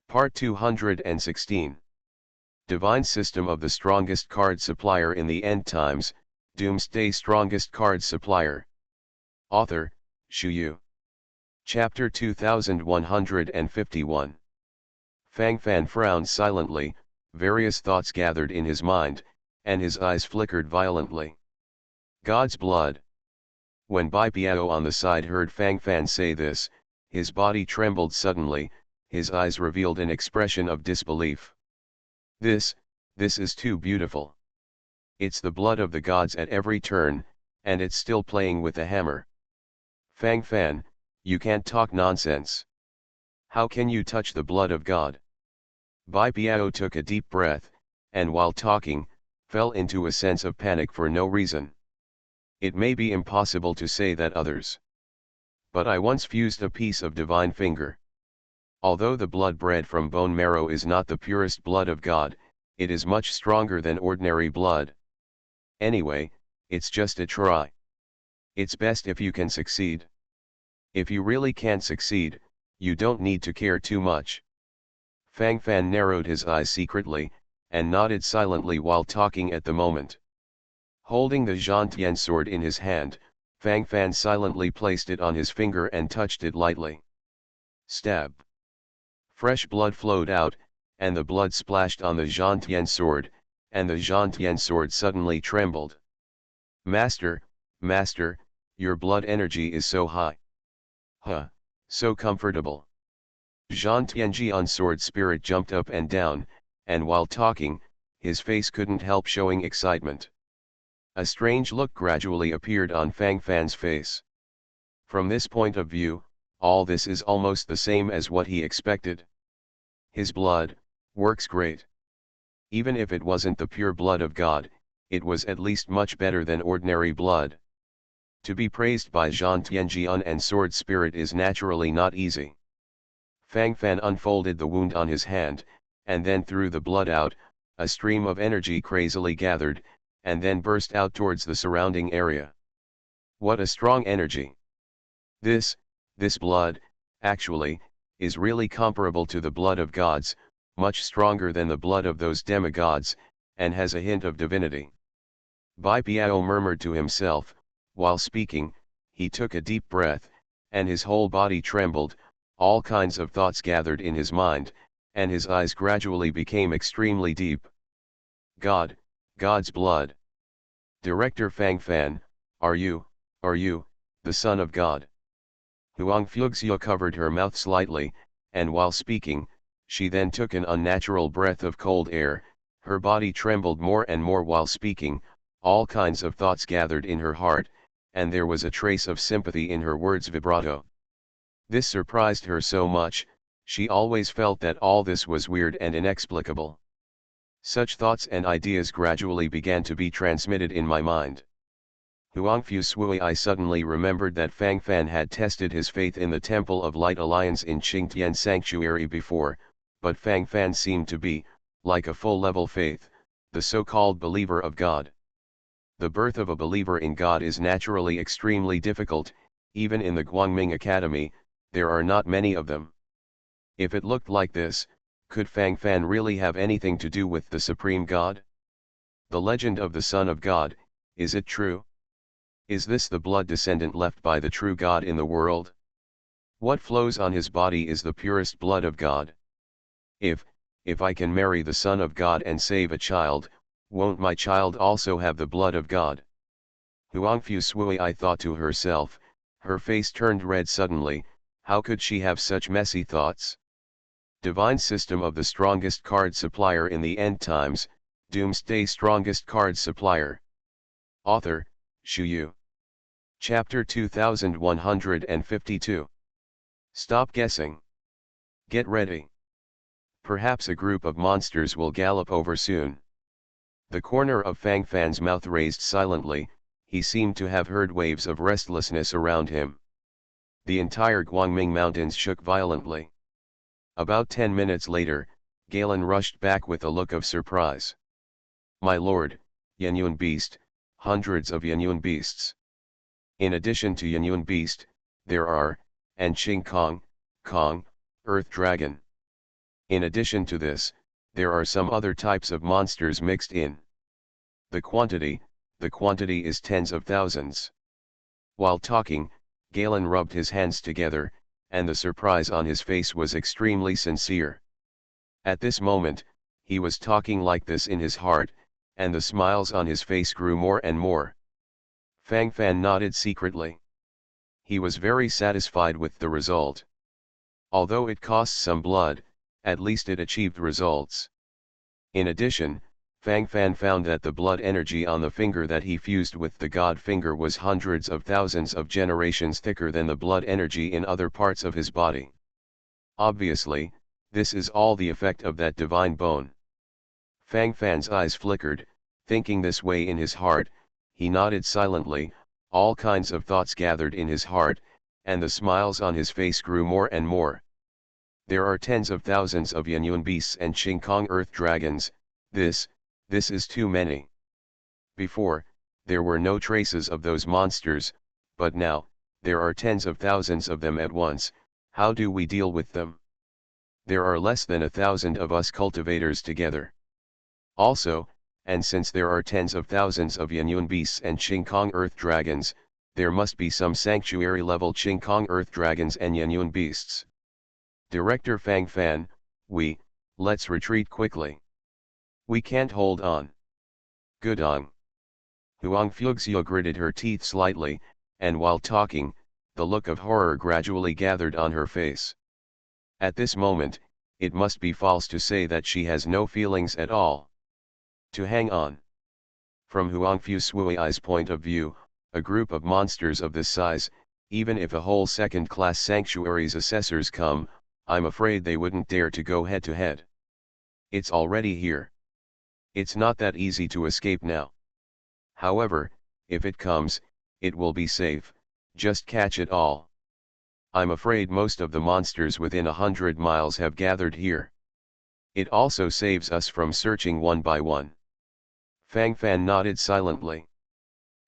Part 216. Divine System of the Strongest Card Supplier in the End Times, Doomsday Strongest Card Supplier. Author, Shu Yu. Chapter 2151. Fang Fan frowned silently, various thoughts gathered in his mind, and his eyes flickered violently. God's blood. When Bai Biao on the side heard Fang Fan say this, his body trembled suddenly, his eyes revealed an expression of disbelief. This is too beautiful. It's the blood of the gods at every turn, and it's still playing with the hammer. Fang Fan, you can't talk nonsense. How can you touch the blood of God? Bai Biao took a deep breath, and while talking, fell into a sense of panic for no reason. It may be impossible to say that others. But I once fused a piece of divine finger. Although the blood bred from bone marrow is not the purest blood of God, it is much stronger than ordinary blood. Anyway, it's just a try. It's best if you can succeed. If you really can't succeed, you don't need to care too much. Fang Fan narrowed his eyes secretly, and nodded silently while talking at the moment. Holding the Zhantian sword in his hand, Fang Fan silently placed it on his finger and touched it lightly. Stab. Fresh blood flowed out, and the blood splashed on the Zhantian sword, and the Zhantian sword suddenly trembled. Master, your blood energy is so high. Huh, so comfortable. Zhantianjian's sword spirit jumped up and down, and while talking, his face couldn't help showing excitement. A strange look gradually appeared on Fang Fan's face. From this point of view, all this is almost the same as what he expected. His blood works great. Even if it wasn't the pure blood of God, it was at least much better than ordinary blood. To be praised by Zhantianjian and sword spirit is naturally not easy. Fang Fan unfolded the wound on his hand, and then threw the blood out. A stream of energy crazily gathered, and then burst out towards the surrounding area. What a strong energy! This blood, actually, is really comparable to the blood of gods, much stronger than the blood of those demigods, and has a hint of divinity. Bai Biao murmured to himself. While speaking, he took a deep breath, and his whole body trembled. All kinds of thoughts gathered in his mind, and his eyes gradually became extremely deep. God's blood. Director Fang Fan, are you, the son of God? Huang Fuxia covered her mouth slightly, and while speaking, she then took an unnatural breath of cold air. Her body trembled more and more while speaking, all kinds of thoughts gathered in her heart, and there was a trace of sympathy in her words vibrato. This surprised her so much, she always felt that all this was weird and inexplicable. Such thoughts and ideas gradually began to be transmitted in my mind. Huangfu Sui, I suddenly remembered that Fang Fan had tested his faith in the Temple of Light Alliance in Qingtian Sanctuary before, but Fang Fan seemed to be, like a full-level faith, the so-called believer of God. The birth of a believer in God is naturally extremely difficult. Even in the Guangming Academy, there are not many of them. If it looked like this, could Fang Fan really have anything to do with the Supreme God? The legend of the Son of God, is it true? Is this the blood descendant left by the true God in the world? What flows on his body is the purest blood of God. If I can marry the Son of God and save a child, won't my child also have the blood of God? Huangfu Sui, I thought to herself. Her face turned red suddenly. How could she have such messy thoughts? Divine System of the Strongest Card Supplier in the End Times, Doomsday Strongest Card Supplier. Author, Shu Yu. Chapter 2152. Stop guessing. Get ready. Perhaps a group of monsters will gallop over soon. The corner of Fang Fan's mouth raised silently. He seemed to have heard waves of restlessness around him. The entire Guangming Mountains shook violently. About 10 minutes later, Galen rushed back with a look of surprise. My lord, Yanyuan beast, hundreds of Yanyuan beasts. In addition to Yanyuan beast, there are, and Qing Kong, Earth Dragon. In addition to this, there are some other types of monsters mixed in. The quantity is tens of thousands. While talking, Galen rubbed his hands together, and the surprise on his face was extremely sincere. At this moment, he was talking like this in his heart, and the smiles on his face grew more and more. Fang Fan nodded secretly. He was very satisfied with the result. Although it cost some blood, at least it achieved results. In addition, Fang Fan found that the blood energy on the finger that he fused with the god finger was hundreds of thousands of generations thicker than the blood energy in other parts of his body. Obviously, this is all the effect of that divine bone. Fang Fan's eyes flickered, thinking this way in his heart, he nodded silently, all kinds of thoughts gathered in his heart, and the smiles on his face grew more and more. There are tens of thousands of Yanyun beasts and Qingkong earth dragons. This is too many. Before, there were no traces of those monsters, but now, there are tens of thousands of them at once. How do we deal with them? There are less than 1,000 of us cultivators together. Also, and since there are tens of thousands of Yanyun beasts and Qingkong earth dragons, there must be some sanctuary level Qingkong earth dragons and Yanyun beasts. Director Fang Fan, let's retreat quickly. We can't hold on. Gudong. Huang Fuxia gritted her teeth slightly, and while talking, the look of horror gradually gathered on her face. At this moment, it must be false to say that she has no feelings at all. To hang on. From Huang Fuxia's point of view, a group of monsters of this size, even if a whole second-class sanctuary's assessors come, I'm afraid they wouldn't dare to go head-to-head. It's already here. It's not that easy to escape now. However, if it comes, it will be safe, just catch it all. I'm afraid most of the monsters within 100 miles have gathered here. It also saves us from searching one by one. Fang Fan nodded silently.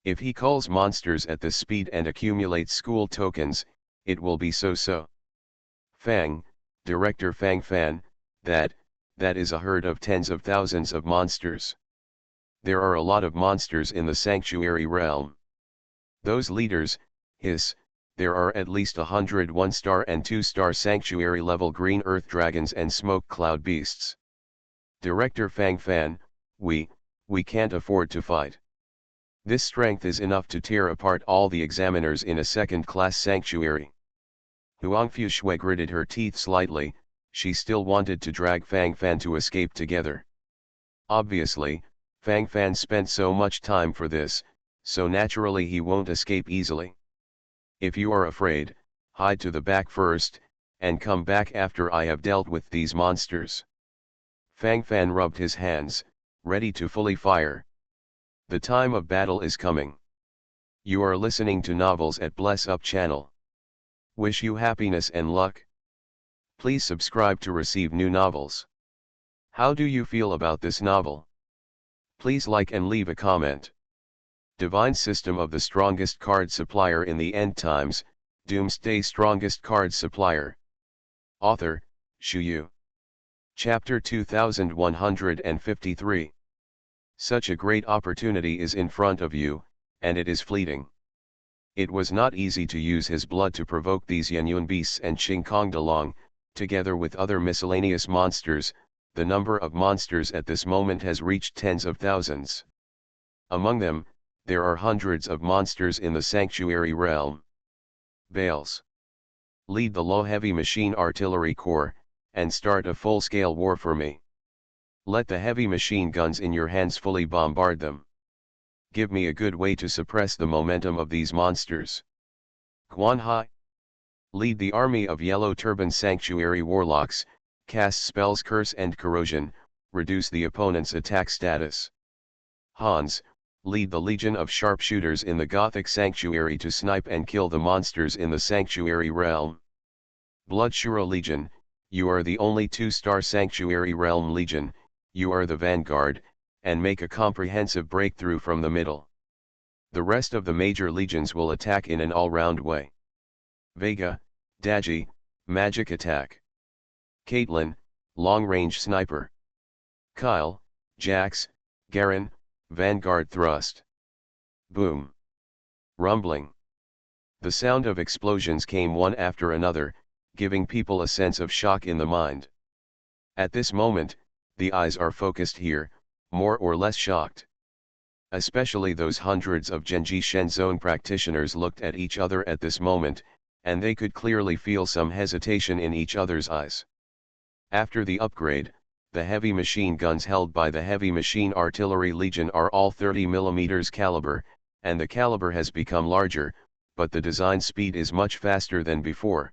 If he culls monsters at this speed and accumulates school tokens, it will be so-so. Fang, Director Fang Fan, that is a herd of tens of thousands of monsters. There are a lot of monsters in the sanctuary realm. Those leaders, there are at least 100 1-star and 2-star sanctuary level green earth dragons and smoke cloud beasts. Director Fang Fan, we can't afford to fight. This strength is enough to tear apart all the examiners in a second-class sanctuary. Huang Fuxia gritted her teeth slightly. She still wanted to drag Fang Fan to escape together. Obviously, Fang Fan spent so much time for this, so naturally he won't escape easily. If you are afraid, hide to the back first, and come back after I have dealt with these monsters. Fang Fan rubbed his hands, ready to fully fire. The time of battle is coming. You are listening to novels at Bless Up channel. Wish you happiness and luck. Please subscribe to receive new novels. How do you feel about this novel? Please like and leave a comment. Divine System of the Strongest Card Supplier in the End Times, Doomsday Strongest Card Supplier. Author, Shu Yu. Chapter 2153. Such a great opportunity is in front of you, and it is fleeting. It was not easy to use his blood to provoke these Yanyun beasts and Qingkong Dalong, together with other miscellaneous monsters. The number of monsters at this moment has reached tens of thousands. Among them, there are hundreds of monsters in the sanctuary realm. Bales. Lead the low heavy machine artillery corps, and start a full-scale war for me. Let the heavy machine guns in your hands fully bombard them. Give me a good way to suppress the momentum of these monsters. Quan Hai. Lead the army of Yellow Turban Sanctuary Warlocks, cast spells Curse and Corrosion, reduce the opponent's attack status. Hans. Lead the Legion of Sharpshooters in the Gothic Sanctuary to snipe and kill the monsters in the Sanctuary Realm. Bloodshura Legion, you are the only 2-star Sanctuary Realm Legion, you are the vanguard, and make a comprehensive breakthrough from the middle. The rest of the major legions will attack in an all-round way. Vega, Daji, Magic Attack. Caitlin, long-range sniper. Kyle, Jax, Garen, Vanguard thrust. Boom. Rumbling. The sound of explosions came one after another, giving people a sense of shock in the mind. At this moment, the eyes are focused here, more or less shocked. Especially those hundreds of Genji Shen Zone practitioners looked at each other at this moment, and they could clearly feel some hesitation in each other's eyes. After the upgrade, the heavy machine guns held by the Heavy Machine Artillery Legion are all 30 mm caliber, and the caliber has become larger, but the design speed is much faster than before.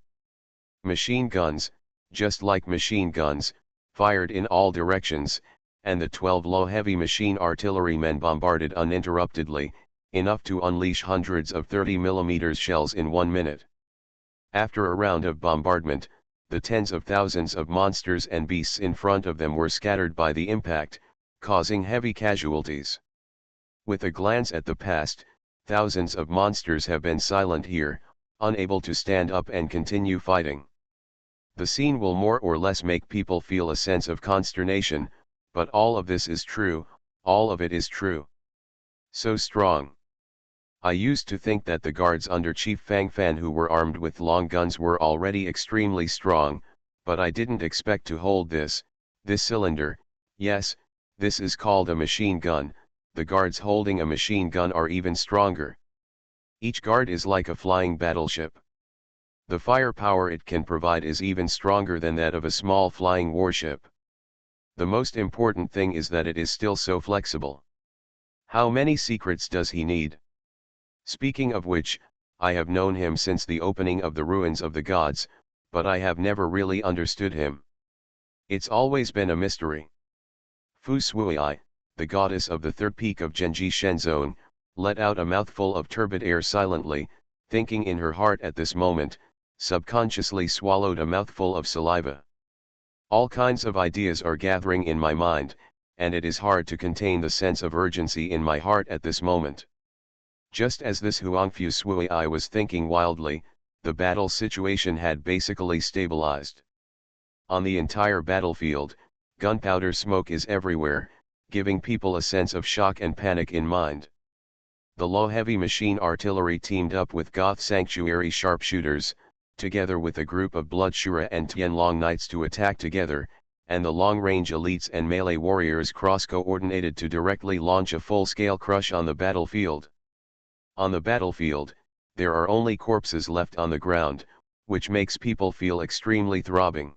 Machine guns, just like machine guns, fired in all directions, and the 12 low heavy machine artillerymen bombarded uninterruptedly, enough to unleash hundreds of 30 mm shells in 1 minute. After a round of bombardment, the tens of thousands of monsters and beasts in front of them were scattered by the impact, causing heavy casualties. With a glance at the past, thousands of monsters have been silent here, unable to stand up and continue fighting. The scene will more or less make people feel a sense of consternation, but all of this is true, all of it is true. So strong. I used to think that the guards under Chief Fang Fan who were armed with long guns were already extremely strong, but I didn't expect to hold this cylinder. Yes, this is called a machine gun. The guards holding a machine gun are even stronger. Each guard is like a flying battleship. The firepower it can provide is even stronger than that of a small flying warship. The most important thing is that it is still so flexible. How many secrets does he need? Speaking of which, I have known him since the opening of the Ruins of the Gods, but I have never really understood him. It's always been a mystery. Fu Sui, the goddess of the third peak of Genji Shen Zone, let out a mouthful of turbid air silently, thinking in her heart at this moment, subconsciously swallowed a mouthful of saliva. All kinds of ideas are gathering in my mind, and it is hard to contain the sense of urgency in my heart at this moment. Just as this Huangfu Sui I was thinking wildly, the battle situation had basically stabilized. On the entire battlefield, gunpowder smoke is everywhere, giving people a sense of shock and panic in mind. The low heavy machine artillery teamed up with Goth Sanctuary sharpshooters, together with a group of Blood Shura and Tianlong Knights to attack together, and the long-range elites and melee warriors cross-coordinated to directly launch a full-scale crush on the battlefield. On the battlefield, there are only corpses left on the ground, which makes people feel extremely throbbing.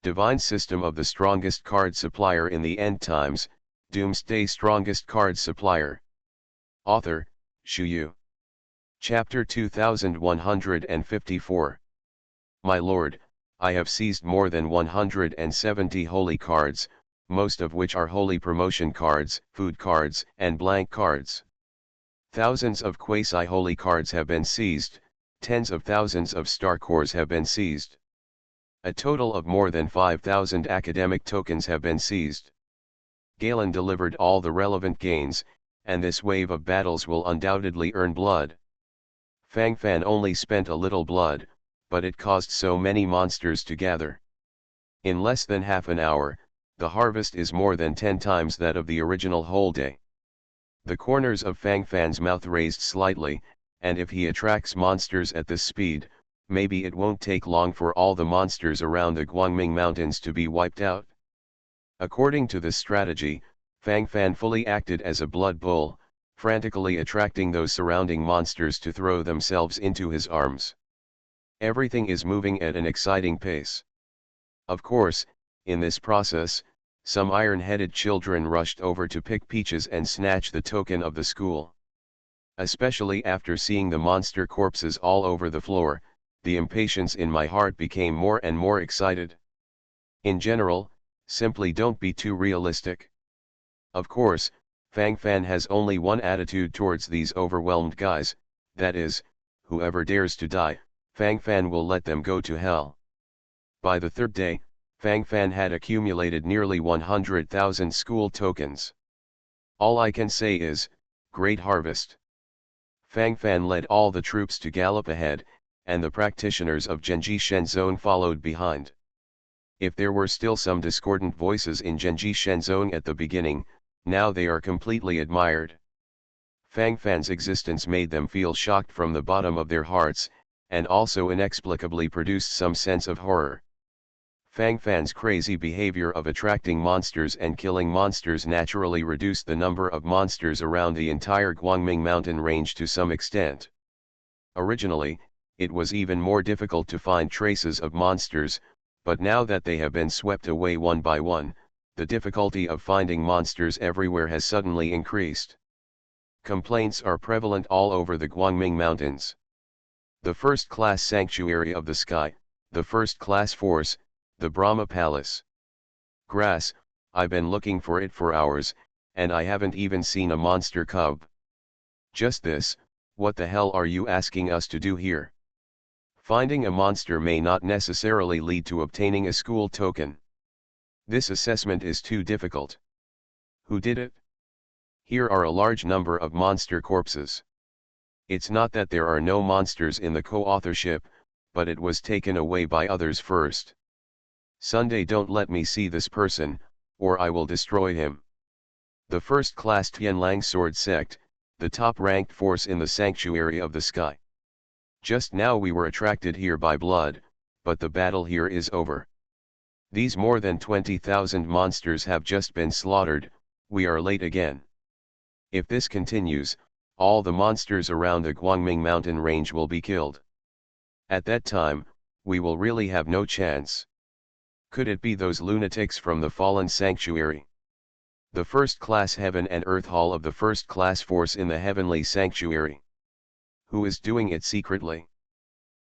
Divine System of the Strongest Card Supplier in the End Times, Doomsday Strongest Card Supplier. Author, Shu Yu. Chapter 2154. My lord, I have seized more than 170 holy cards, most of which are holy promotion cards, food cards, and blank cards. Thousands of quasi-holy cards have been seized, tens of thousands of star cores have been seized. A total of more than 5,000 academic tokens have been seized. Galen delivered all the relevant gains, and this wave of battles will undoubtedly earn blood. Fang Fan only spent a little blood, but it caused so many monsters to gather. In less than half an hour, the harvest is more than 10 times that of the original whole day. The corners of Fang Fan's mouth raised slightly, and if he attracts monsters at this speed, maybe it won't take long for all the monsters around the Guangming Mountains to be wiped out. According to this strategy, Fang Fan fully acted as a blood bull, frantically attracting those surrounding monsters to throw themselves into his arms. Everything is moving at an exciting pace. Of course, in this process, some iron-headed children rushed over to pick peaches and snatch the token of the school. Especially after seeing the monster corpses all over the floor, the impatience in my heart became more and more excited. In general, simply don't be too realistic. Of course, Fang Fan has only one attitude towards these overwhelmed guys, that is, whoever dares to die, Fang Fan will let them go to hell. By the third day, Fang Fan had accumulated nearly 100,000 school tokens. All I can say is, great harvest. Fang Fan led all the troops to gallop ahead, and the practitioners of Genji Shen Zone followed behind. If there were still some discordant voices in Genji Shenzong at the beginning, now they are completely admired. Fang Fan's existence made them feel shocked from the bottom of their hearts, and also inexplicably produced some sense of horror. Fang Fan's crazy behavior of attracting monsters and killing monsters naturally reduced the number of monsters around the entire Guangming mountain range to some extent. Originally, it was even more difficult to find traces of monsters, but now that they have been swept away one by one, the difficulty of finding monsters everywhere has suddenly increased. Complaints are prevalent all over the Guangming Mountains. The first-class sanctuary of the sky, the first-class force, the Brahma Palace. Grass, I've been looking for it for hours, and I haven't even seen a monster cub. Just this, what the hell are you asking us to do here? Finding a monster may not necessarily lead to obtaining a school token. This assessment is too difficult. Who did it? Here are a large number of monster corpses. It's not that there are no monsters in the co-authorship, but it was taken away by others first. Sunday, don't let me see this person, or I will destroy him. The first-class Tianlang Sword Sect, the top-ranked force in the Sanctuary of the Sky. Just now we were attracted here by blood, but the battle here is over. These more than 20,000 monsters have just been slaughtered, we are late again. If this continues, all the monsters around the Guangming mountain range will be killed. At that time, we will really have no chance. Could it be those lunatics from the fallen sanctuary? The first-class heaven and earth hall of the first-class force in the heavenly sanctuary. Who is doing it secretly?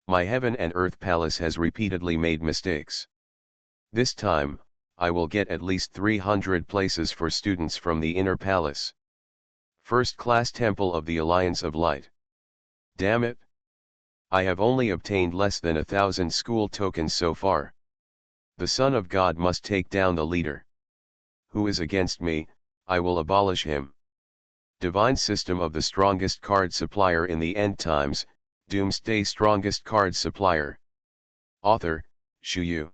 My heaven and earth palace has repeatedly made mistakes. This time, I will get at least 300 places for students from the inner palace. First-class temple of the Alliance of Light. Damn it! I have only obtained less than 1,000 school tokens so far. The Son of God must take down the leader. Who is against me, I will abolish him. Divine System of the Strongest Card Supplier in the End Times, Doomsday Strongest Card Supplier. Author, Shu Yu.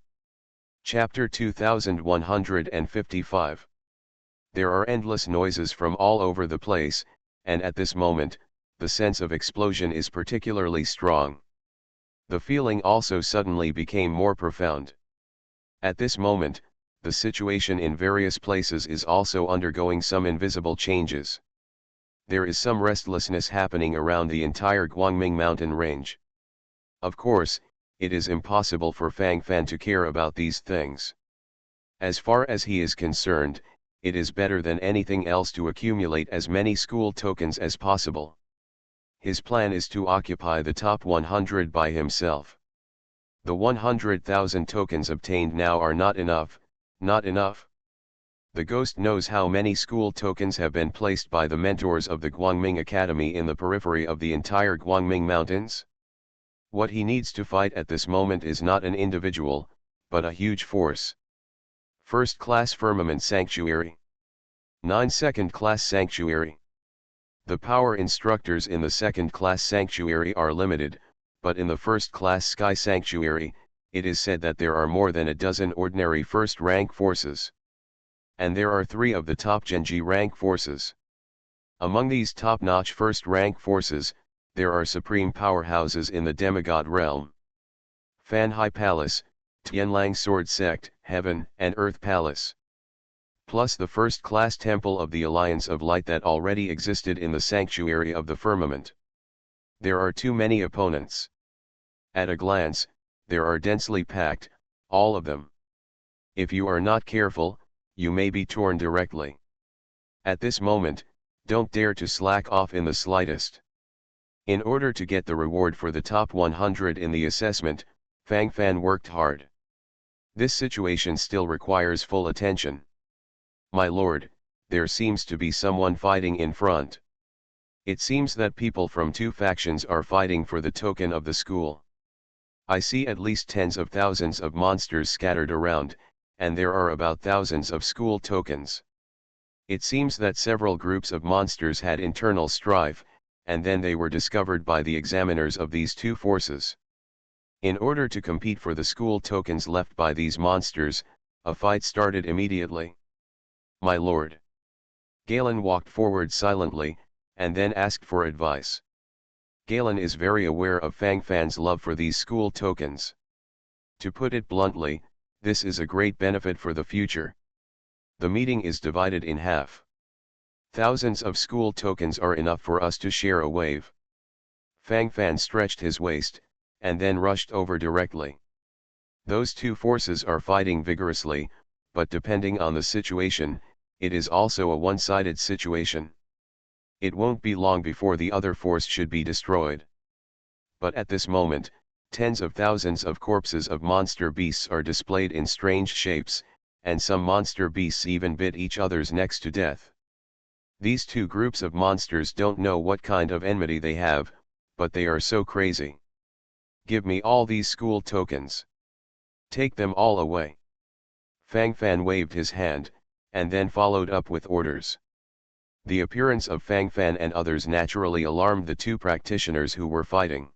Chapter 2155. There are endless noises from all over the place, and at this moment, the sense of explosion is particularly strong. The feeling also suddenly became more profound. At this moment, the situation in various places is also undergoing some invisible changes. There is some restlessness happening around the entire Guangming mountain range. Of course, it is impossible for Fang Fan to care about these things. As far as he is concerned, it is better than anything else to accumulate as many school tokens as possible. His plan is to occupy the top 100 by himself. The 100,000 tokens obtained now are not enough, not enough. The ghost knows how many school tokens have been placed by the mentors of the Guangming Academy in the periphery of the entire Guangming Mountains. What he needs to fight at this moment is not an individual, but a huge force. First-class Firmament Sanctuary. 9 Second-class Sanctuary. The power instructors in the second-class Sanctuary are limited, but in the first-class Sky Sanctuary, it is said that there are more than a dozen ordinary first-rank forces. And there are 3 of the top Genji rank forces. Among these top-notch first-rank forces, there are supreme powerhouses in the demigod realm. Fanhai Palace, Tianlang Sword Sect, Heaven and Earth Palace. Plus the first-class Temple of the Alliance of Light that already existed in the Sanctuary of the Firmament. There are too many opponents. At a glance, there are densely packed, all of them. If you are not careful, you may be torn directly. At this moment, don't dare to slack off in the slightest. In order to get the reward for the top 100 in the assessment, Fang Fan worked hard. This situation still requires full attention. My lord, there seems to be someone fighting in front. It seems that people from 2 factions are fighting for the token of the school. I see at least tens of thousands of monsters scattered around, and there are about thousands of school tokens. It seems that several groups of monsters had internal strife, and then they were discovered by the examiners of these 2 forces. In order to compete for the school tokens left by these monsters, a fight started immediately. My lord. Galen walked forward silently, and then asked for advice. Galen is very aware of Fang Fan's love for these school tokens. To put it bluntly, this is a great benefit for the future. The meeting is divided in half. Thousands of school tokens are enough for us to share a wave. Fang Fan stretched his waist, and then rushed over directly. Those two forces are fighting vigorously, but depending on the situation, it is also a one-sided situation. It won't be long before the other force should be destroyed. But at this moment, tens of thousands of corpses of monster beasts are displayed in strange shapes, and some monster beasts even bit each other's necks to death. These two groups of monsters don't know what kind of enmity they have, but they are so crazy. Give me all these school tokens. Take them all away. Fang Fan waved his hand, and then followed up with orders. The appearance of Fang Fan and others naturally alarmed the two practitioners who were fighting.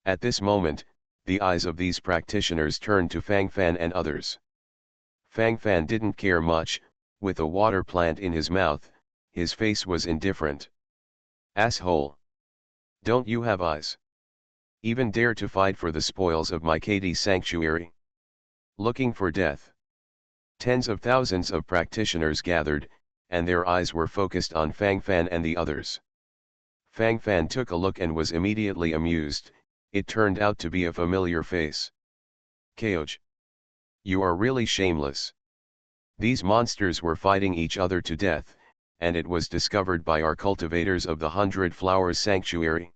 At this moment, the eyes of these practitioners turned to Fang Fan and others. Fang Fan didn't care much, with a water plant in his mouth, his face was indifferent. Asshole! Don't you have eyes? Even dare to fight for the spoils of my KD sanctuary? Looking for death. Tens of thousands of practitioners gathered, and their eyes were focused on Fang Fan and the others. Fang Fan took a look and was immediately amused. It turned out to be a familiar face. Keoj. You are really shameless. These monsters were fighting each other to death, and it was discovered by our cultivators of the 100 Flowers Sanctuary.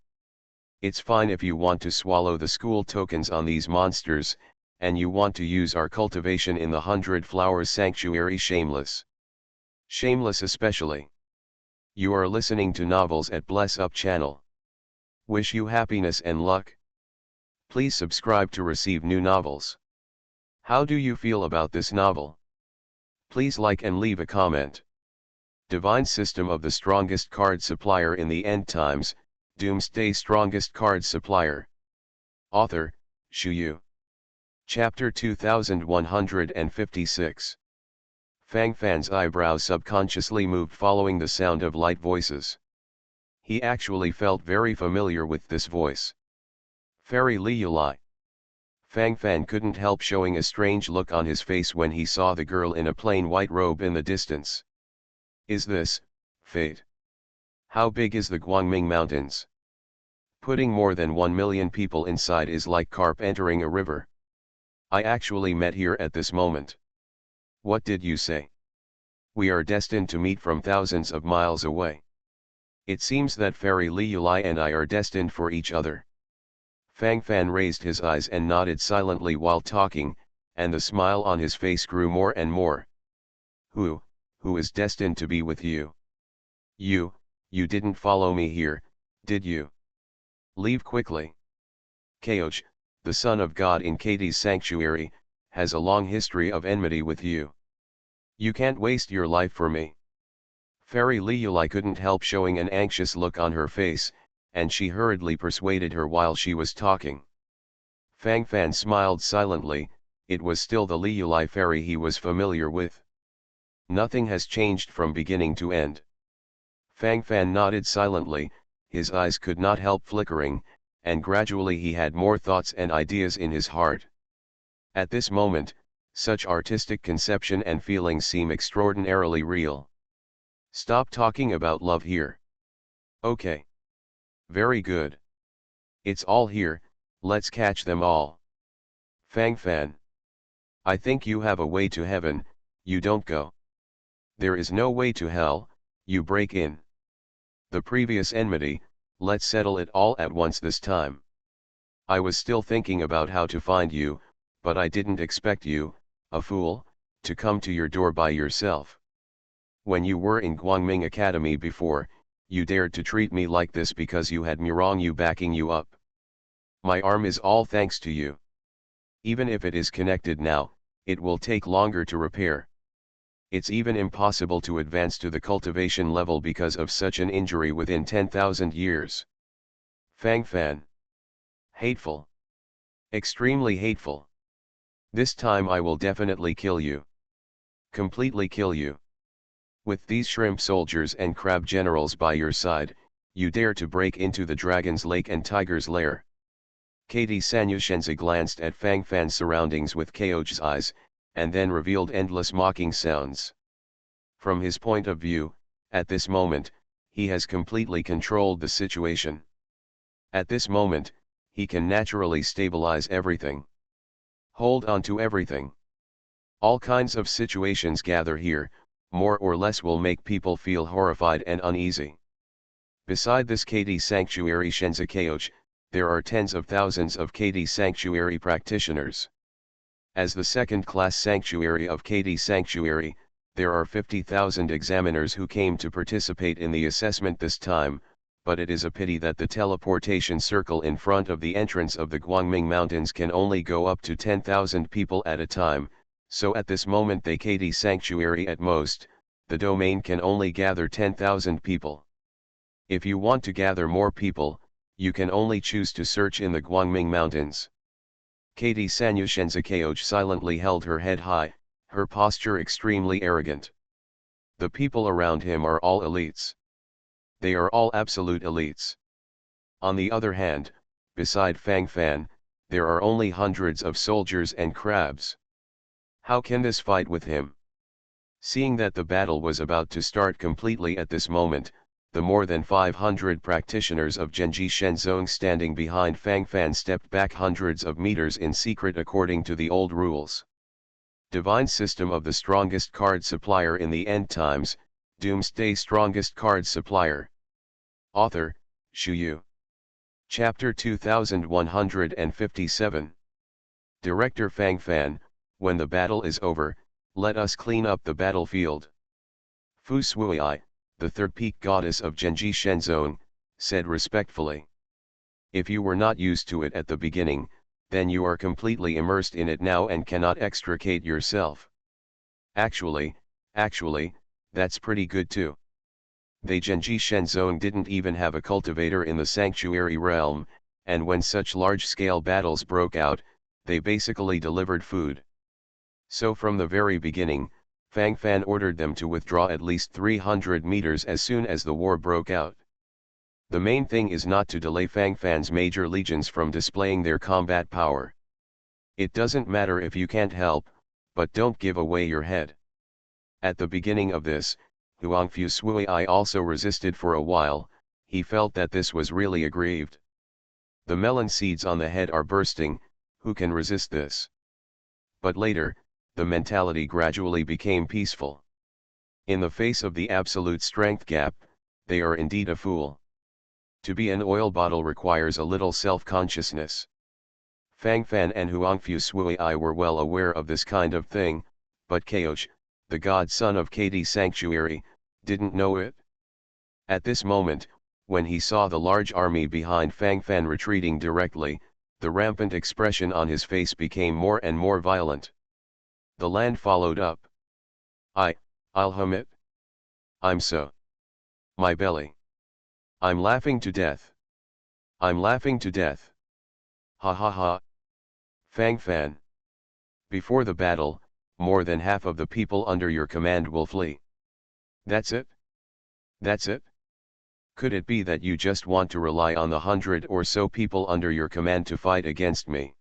It's fine if you want to swallow the school tokens on these monsters, and you want to use our cultivation in the 100 Flowers Sanctuary. Shameless. Shameless especially. You are listening to novels at Bless Up channel. Wish you happiness and luck. Please subscribe to receive new novels. How do you feel about this novel? Please like and leave a comment. Divine System of the Strongest Card Supplier in the End Times, Doomsday Strongest Card Supplier. Author, Shuyu. Chapter 2156. Fang Fan's eyebrows subconsciously moved following the sound of light voices. He actually felt very familiar with this voice. Fairy Li Yulai. Fang Fan couldn't help showing a strange look on his face when he saw the girl in a plain white robe in the distance. Is this fate? How big is the Guangming Mountains? Putting more than 1 million people inside is like carp entering a river. I actually met here at this moment. What did you say? We are destined to meet from thousands of miles away. It seems that Fairy Li Yulai and I are destined for each other. Fang Fan raised his eyes and nodded silently while talking, and the smile on his face grew more and more. Who is destined to be with you? You didn't follow me here, did you? Leave quickly. Keoj, the son of God in KD's sanctuary, has a long history of enmity with you. You can't waste your life for me. Fairy Li Yulai couldn't help showing an anxious look on her face, and she hurriedly persuaded her while she was talking. Fang Fan smiled silently. It was still the Li Yulai fairy he was familiar with. Nothing has changed from beginning to end. Fang Fan nodded silently, his eyes could not help flickering, and gradually he had more thoughts and ideas in his heart. At this moment, such artistic conception and feelings seem extraordinarily real. Stop talking about love here. Okay. Very good. It's all here, let's catch them all. Fang Fan. I think you have a way to heaven, you don't go. There is no way to hell, you break in. The previous enmity, let's settle it all at once this time. I was still thinking about how to find you, but I didn't expect you, a fool, to come to your door by yourself. When you were in Guangming Academy before, you dared to treat me like this because you had Mirongyu backing you up. My arm is all thanks to you. Even if it is connected now, it will take longer to repair. It's even impossible to advance to the cultivation level because of such an injury within 10,000 years. Fang Fan. Hateful. Extremely hateful. This time I will definitely kill you. Completely kill you. With these shrimp soldiers and crab generals by your side, you dare to break into the dragon's lake and tiger's lair. Katie Sanyushenza glanced at Fang Fan's surroundings with Keo's eyes, and then revealed endless mocking sounds. From his point of view, at this moment, he has completely controlled the situation. At this moment, he can naturally stabilize everything. Hold on to everything. All kinds of situations gather here, more or less will make people feel horrified and uneasy. Beside this KD Sanctuary Shenza Keoch, there are tens of thousands of KD Sanctuary practitioners. As the second-class sanctuary of KD Sanctuary, there are 50,000 examiners who came to participate in the assessment this time, but it is a pity that the teleportation circle in front of the entrance of the Guangming Mountains can only go up to 10,000 people at a time, so at this moment the KD Sanctuary at most, the domain can only gather 10,000 people. If you want to gather more people, you can only choose to search in the Guangming Mountains. KD Sanyushenza Keoch silently held her head high, her posture extremely arrogant. The people around him are all elites. They are all absolute elites. On the other hand, beside Fang Fan, there are only hundreds of soldiers and crabs. How can this fight with him? Seeing that the battle was about to start completely at this moment, the more than 500 practitioners of Genji Shenzong standing behind Fang Fan stepped back hundreds of meters in secret according to the old rules. Divine System of the Strongest Card Supplier in the End Times, Doomsday Strongest Card Supplier. Author, Shu Yu. Chapter 2157. Director Fang Fan, when the battle is over, let us clean up the battlefield. Fu Suiai, the third peak goddess of Genji Shenzong, said respectfully. If you were not used to it at the beginning, then you are completely immersed in it now and cannot extricate yourself. Actually, that's pretty good too. The Genji Shenzong didn't even have a cultivator in the sanctuary realm, and when such large-scale battles broke out, they basically delivered food. So from the very beginning, Fang Fan ordered them to withdraw at least 300 meters as soon as the war broke out. The main thing is not to delay Fang Fan's major legions from displaying their combat power. It doesn't matter if you can't help, but don't give away your head. At the beginning of this, Huangfu Suiai also resisted for a while, he felt that this was really aggrieved. The melon seeds on the head are bursting, who can resist this? But later, the mentality gradually became peaceful. In the face of the absolute strength gap, they are indeed a fool. To be an oil bottle requires a little self-consciousness. Fang Fan and Huangfu Suiai were well aware of this kind of thing, but Keoch, the godson of KD Sanctuary, didn't know it. At this moment, when he saw the large army behind Fang Fan retreating directly, the rampant expression on his face became more and more violent. The land followed up. I'll hum it. I'm so. My belly. I'm laughing to death. I'm laughing to death. Ha ha ha. Fang Fan. Before the battle, more than half of the people under your command will flee. That's it? That's it? Could it be that you just want to rely on the 100 or so people under your command to fight against me?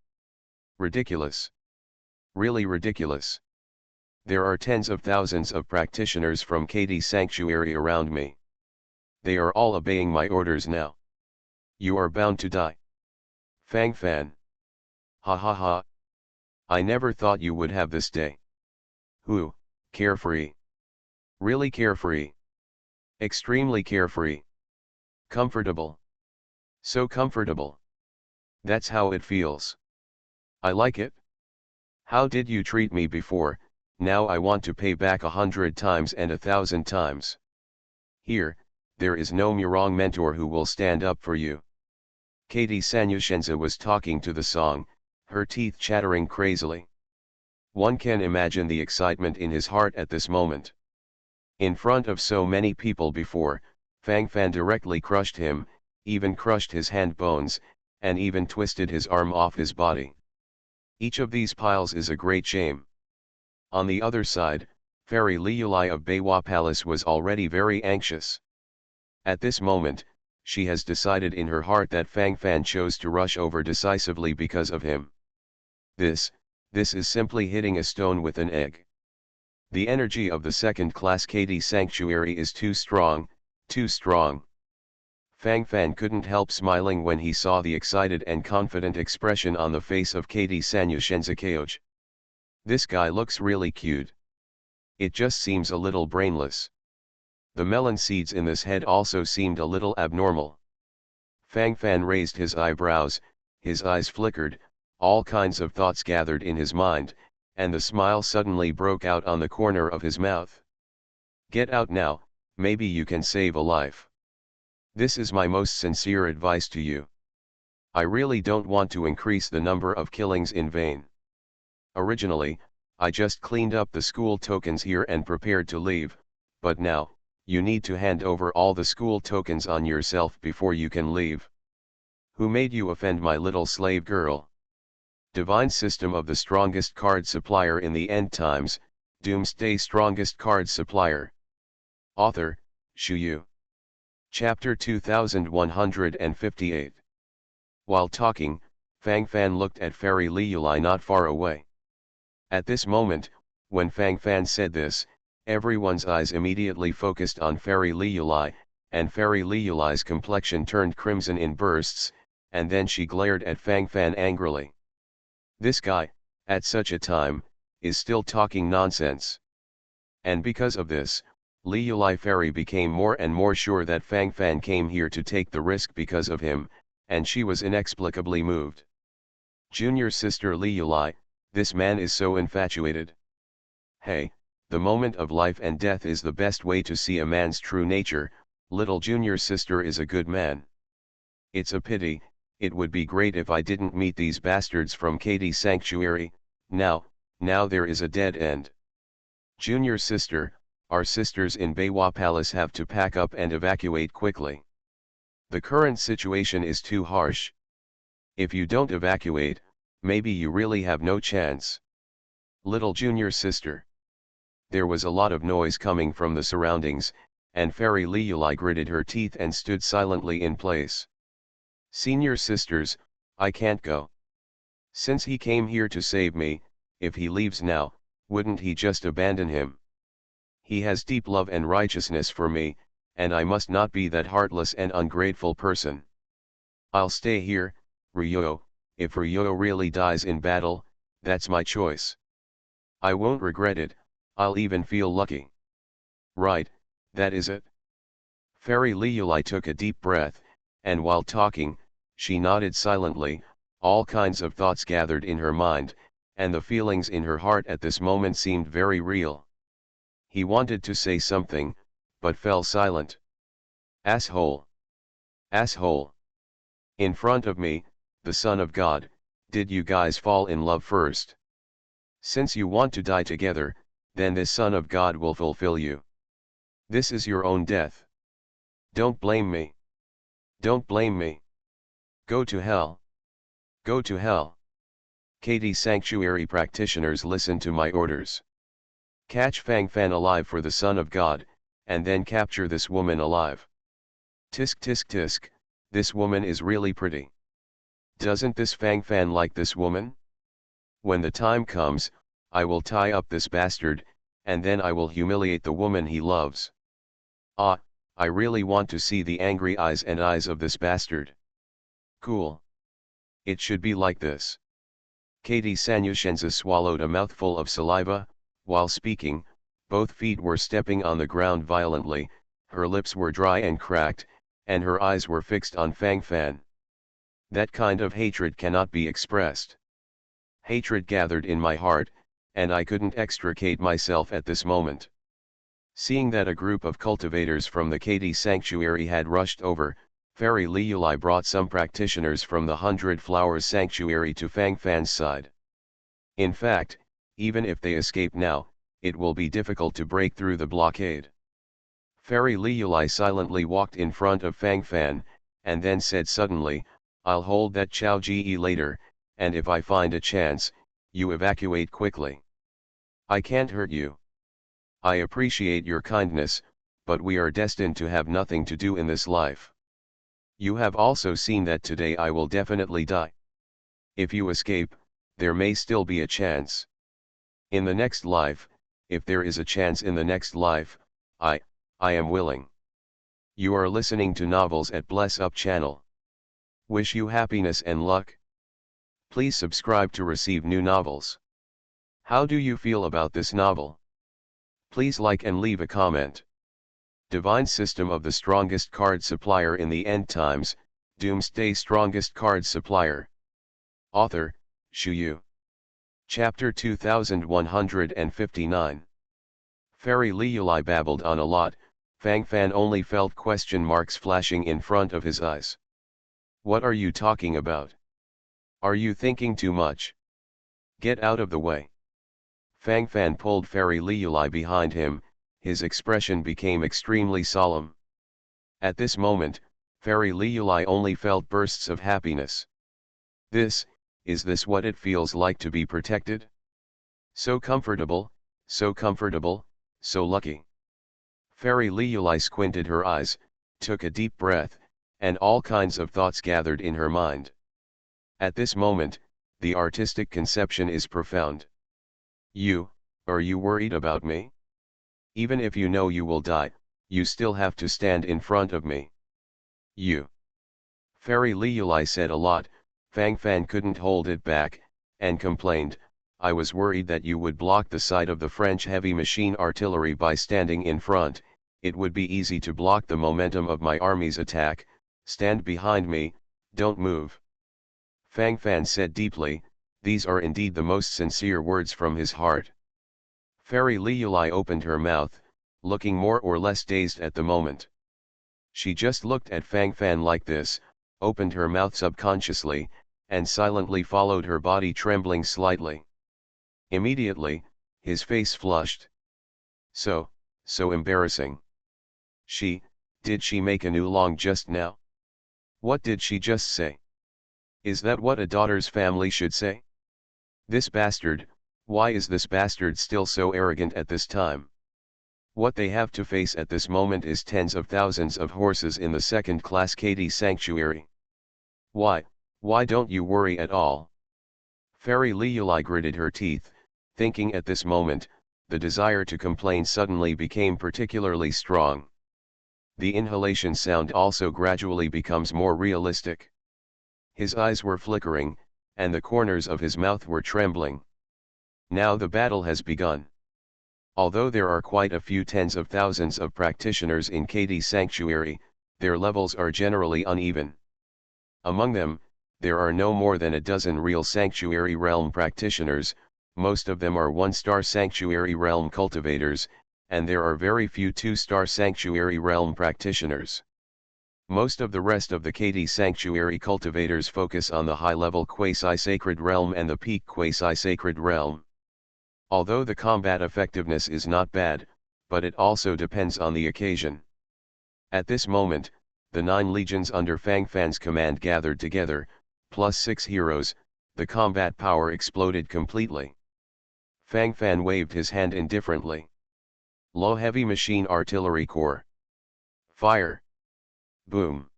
Ridiculous. Really ridiculous. There are tens of thousands of practitioners from KD Sanctuary around me. They are all obeying my orders now. You are bound to die. Fang Fan. Ha ha ha. I never thought you would have this day. Who, carefree. Really carefree. Extremely carefree. Comfortable. So comfortable. That's how it feels. I like it. How did you treat me before? Now I want to pay back 100 times and 1,000 times. Here, there is no Murong mentor who will stand up for you. Katie Sanyushenza was talking to the song, her teeth chattering crazily. One can imagine the excitement in his heart at this moment. In front of so many people before, Fang Fan directly crushed him, even crushed his hand bones, and even twisted his arm off his body. Each of these piles is a great shame. On the other side, Fairy Liulai of Beiwa Palace was already very anxious. At this moment, she has decided in her heart that Fang Fan chose to rush over decisively because of him. This is simply hitting a stone with an egg. The energy of the second-class KD sanctuary is too strong, too strong. Fang Fan couldn't help smiling when he saw the excited and confident expression on the face of KD Sanyu Shenzakaoj. This guy looks really cute. It just seems a little brainless. The melon seeds in this head also seemed a little abnormal. Fang Fan raised his eyebrows, his eyes flickered, all kinds of thoughts gathered in his mind, and the smile suddenly broke out on the corner of his mouth. Get out now, maybe you can save a life. This is my most sincere advice to you. I really don't want to increase the number of killings in vain. Originally, I just cleaned up the school tokens here and prepared to leave, but now, you need to hand over all the school tokens on yourself before you can leave. Who made you offend my little slave girl? Divine System of the Strongest Card Supplier in the End Times, Doomsday Strongest Card Supplier. Author, Shu Yu. Chapter 2158. While talking, Fang Fan looked at Fairy Liulai not far away. At this moment, when Fang Fan said this, everyone's eyes immediately focused on Fairy Liulai, and Fairy Liulai's complexion turned crimson in bursts, and then she glared at Fang Fan angrily. This guy, at such a time, is still talking nonsense. And because of this, Liulai Fairy became more and more sure that Fang Fan came here to take the risk because of him, and she was inexplicably moved. Junior sister Liulai, this man is so infatuated. Hey, the moment of life and death is the best way to see a man's true nature. Little junior sister is a good man. It's a pity, it would be great if I didn't meet these bastards from KD Sanctuary. Now there is a dead end. Junior sister, our sisters in Beiwa Palace have to pack up and evacuate quickly. The current situation is too harsh. If you don't evacuate, maybe you really have no chance. Little junior sister. There was a lot of noise coming from the surroundings, and Fairy Liulai gritted her teeth and stood silently in place. Senior sisters, I can't go. Since he came here to save me, if he leaves now, wouldn't he just abandon him? He has deep love and righteousness for me, and I must not be that heartless and ungrateful person. I'll stay here, Ryo. If Ryo really dies in battle, that's my choice. I won't regret it, I'll even feel lucky. Right, that is it. Fairy Liulai took a deep breath, and while talking, she nodded silently. All kinds of thoughts gathered in her mind, and the feelings in her heart at this moment seemed very real. He wanted to say something, but fell silent. Asshole! Asshole! In front of me, the Son of God, did you guys fall in love first? Since you want to die together, then this Son of God will fulfill you. This is your own death. Don't blame me. Don't blame me. Go to hell. Go to hell. KD Sanctuary practitioners, listen to my orders. Catch Fang Fan alive for the Son of God, and then capture this woman alive. Tisk tisk tisk, this woman is really pretty. Doesn't this Fang Fan like this woman? When the time comes, I will tie up this bastard, and then I will humiliate the woman he loves. Ah, I really want to see the angry eyes and eyes of this bastard. Cool. It should be like this. KD Sanyushenza swallowed a mouthful of saliva. While speaking, both feet were stepping on the ground violently, her lips were dry and cracked, and her eyes were fixed on Fang Fan. That kind of hatred cannot be expressed. Hatred gathered in my heart, and I couldn't extricate myself at this moment. Seeing that a group of cultivators from the KD Sanctuary had rushed over, Fairy Liulai brought some practitioners from the 100 Flowers Sanctuary to Fang Fan's side. In fact, even if they escape now, it will be difficult to break through the blockade. Fairy Liulai silently walked in front of Fang Fan, and then said suddenly, I'll hold that Chow Ge later, and if I find a chance, you evacuate quickly. I can't hurt you. I appreciate your kindness, but we are destined to have nothing to do in this life. You have also seen that today I will definitely die. If you escape, there may still be a chance. In the next life, if there is a chance in the next life, I am willing. You are listening to Novels at Bless Up channel. Wish you happiness and luck. Please subscribe to receive new novels. How do you feel about this novel? Please like and leave a comment. Divine System of the Strongest Card Supplier in the End Times, Doomsday Strongest Card Supplier. Author, Shu Yu. Chapter 2159. Fairy Liuli babbled on a lot. Fang Fan only felt question marks flashing in front of his eyes. What are you talking about? Are you thinking too much? Get out of the way. Fang Fan pulled Fairy Liuli behind him, his expression became extremely solemn. At this moment, Fairy Liuli only felt bursts of happiness. Is this what it feels like to be protected? So comfortable, so lucky. Fairy Liuli squinted her eyes, took a deep breath, and all kinds of thoughts gathered in her mind. At this moment, the artistic conception is profound. Are you worried about me? Even if you know you will die, you still have to stand in front of me. Fairy Liuli said a lot. Fang Fan couldn't hold it back, and complained, I was worried that you would block the sight of the French heavy machine artillery by standing in front. It would be easy to block the momentum of my army's attack. Stand behind me, don't move. Fang Fan said deeply, these are indeed the most sincere words from his heart. Fairy Liuli opened her mouth, looking more or less dazed at the moment. She just looked at Fang Fan like this, opened her mouth subconsciously, and silently followed her body trembling slightly. Immediately, his face flushed. So embarrassing. Did she make a new long just now? What did she just say? Is that what a daughter's family should say? This bastard, why is this bastard still so arrogant at this time? What they have to face at this moment is tens of thousands of horses in the second-class KD sanctuary. Why don't you worry at all? Fairy Liuli gritted her teeth, thinking at this moment, the desire to complain suddenly became particularly strong. The inhalation sound also gradually becomes more realistic. His eyes were flickering, and the corners of his mouth were trembling. Now the battle has begun. Although there are quite a few tens of thousands of practitioners in KD Sanctuary, their levels are generally uneven. Among them, there are no more than a dozen real Sanctuary Realm practitioners, most of them are 1-star Sanctuary Realm cultivators, and there are very few 2-star Sanctuary Realm practitioners. Most of the rest of the KD Sanctuary cultivators focus on the high-level Quasi-Sacred Realm and the Peak Quasi-Sacred Realm. Although the combat effectiveness is not bad, but it also depends on the occasion. At this moment, the 9 legions under Fang Fan's command gathered together, plus 6 heroes, the combat power exploded completely. Fang Fan waved his hand indifferently. Low heavy machine artillery corps. Fire. Boom.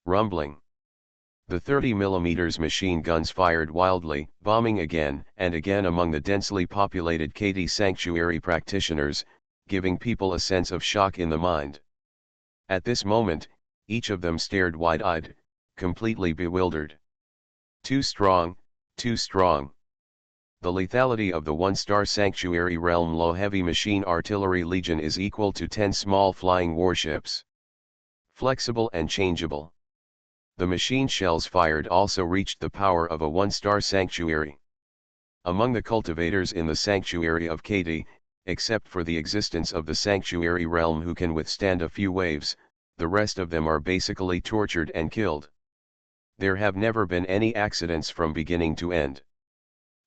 Rumbling. The 30mm machine guns fired wildly, bombing again and again among the densely populated KD Sanctuary practitioners, giving people a sense of shock in the mind. At this moment, each of them stared wide-eyed, completely bewildered. Too strong, too strong. The lethality of the 1-star Sanctuary Realm Low Heavy Machine Artillery Legion is equal to 10 small flying warships. Flexible and changeable. The machine shells fired also reached the power of a 1-star Sanctuary. Among the cultivators in the Sanctuary of KD, except for the existence of the Sanctuary Realm who can withstand a few waves, the rest of them are basically tortured and killed. There have never been any accidents from beginning to end.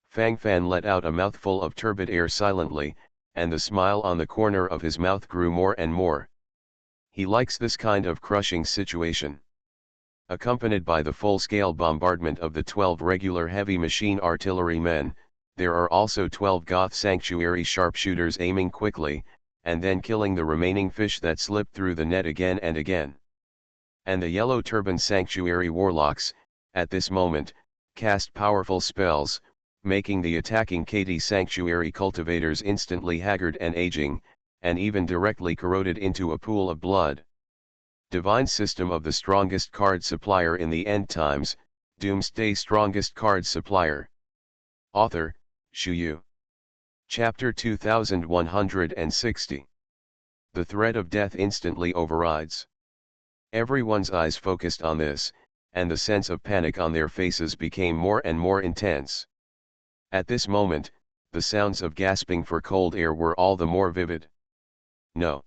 Fang Fan let out a mouthful of turbid air silently, and the smile on the corner of his mouth grew more and more. He likes this kind of crushing situation. Accompanied by the full-scale bombardment of the 12 regular heavy machine artillery men, there are also 12 Goth sanctuary sharpshooters aiming quickly, and then killing the remaining fish that slip through the net again and again. And the Yellow Turban sanctuary warlocks, at this moment, cast powerful spells, making the attacking KD sanctuary cultivators instantly haggard and aging, and even directly corroded into a pool of blood. Divine System of the Strongest Card Supplier in the End Times, Doomsday Strongest Card Supplier. Author, Shuyu. Chapter 2160. The threat of death instantly overrides. Everyone's eyes focused on this, and the sense of panic on their faces became more and more intense. At this moment, the sounds of gasping for cold air were all the more vivid. No.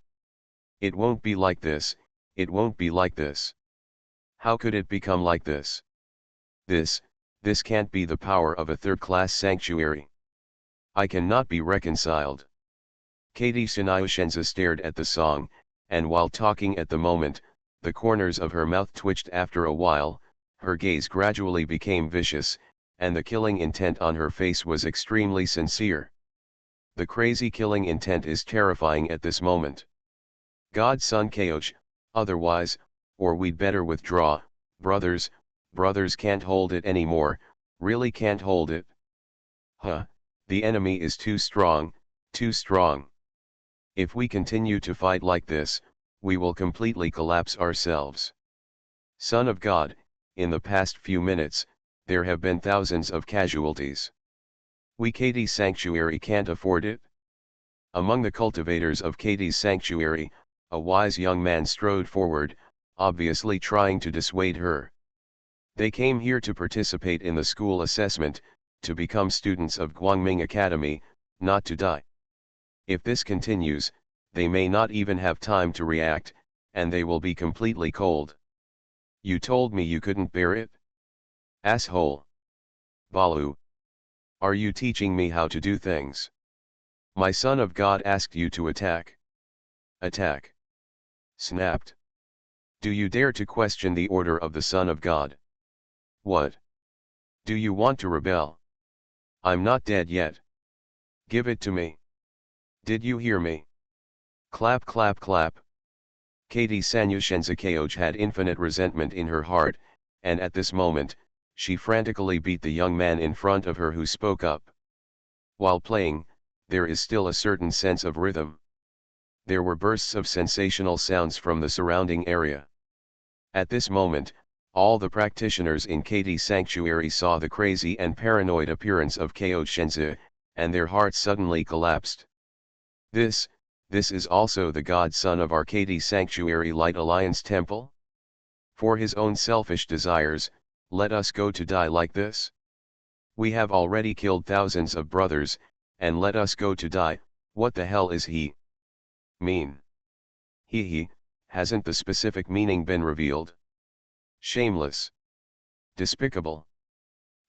It won't be like this. It won't be like this. How could it become like this? This can't be the power of a third-class sanctuary. I cannot be reconciled. Katie Sinayushenza stared at the song, and while talking at the moment, the corners of her mouth twitched. After a while, her gaze gradually became vicious, and the killing intent on her face was extremely sincere. The crazy killing intent is terrifying at this moment. God's son Kaoch, otherwise, or we'd better withdraw, brothers can't hold it anymore, really can't hold it. The enemy is too strong, too strong. If we continue to fight like this, we will completely collapse ourselves. Son of God, in the past few minutes, there have been thousands of casualties. We KD Sanctuary can't afford it. Among the cultivators of KD's Sanctuary, a wise young man strode forward, obviously trying to dissuade her. They came here to participate in the school assessment, to become students of Guangming Academy, not to die. If this continues, they may not even have time to react, and they will be completely cold. You told me you couldn't bear it? Asshole. Balu. Are you teaching me how to do things? My son of God asked you to attack. Attack. Snapped. Do you dare to question the order of the Son of God? What? Do you want to rebel? I'm not dead yet. Give it to me. Did you hear me? Clap clap clap. Katie Sanyushenza Kaoch had infinite resentment in her heart, and at this moment, she frantically beat the young man in front of her who spoke up. While playing, there is still a certain sense of rhythm. There were bursts of sensational sounds from the surrounding area. At this moment, all the practitioners in Katie's sanctuary saw the crazy and paranoid appearance of Kaoch Shenzi, and their hearts suddenly collapsed. This is also the godson of our Katie's Sanctuary Light Alliance Temple? For his own selfish desires, let us go to die like this? We have already killed thousands of brothers, and let us go to die. What the hell is he mean? He, hasn't the specific meaning been revealed? Shameless. Despicable.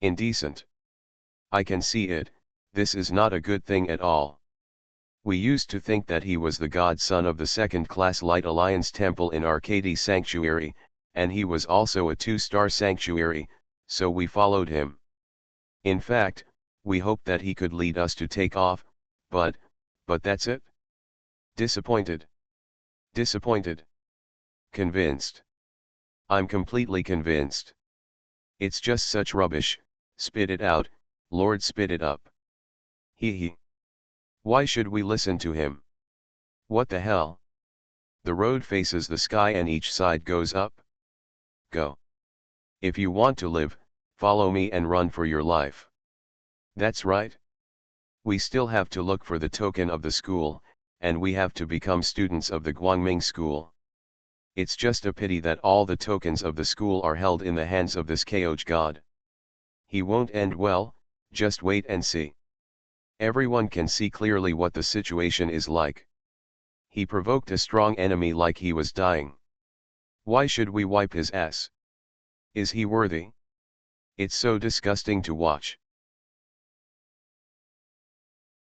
Indecent. I can see it, this is not a good thing at all. We used to think that he was the godson of the second-class Light Alliance Temple in Arcady Sanctuary, and he was also a 2-star sanctuary, so we followed him. In fact, we hoped that he could lead us to take off, but that's it? Disappointed. Disappointed. Convinced. I'm completely convinced. It's just such rubbish, spit it out, Lord, spit it up. He. Why should we listen to him? What the hell? The road faces the sky and each side goes up. Go. If you want to live, follow me and run for your life. That's right. We still have to look for the token of the school, and we have to become students of the Guangming school. It's just a pity that all the tokens of the school are held in the hands of this Kaoch god. He won't end well, just wait and see. Everyone can see clearly what the situation is like. He provoked a strong enemy like he was dying. Why should we wipe his ass? Is he worthy? It's so disgusting to watch.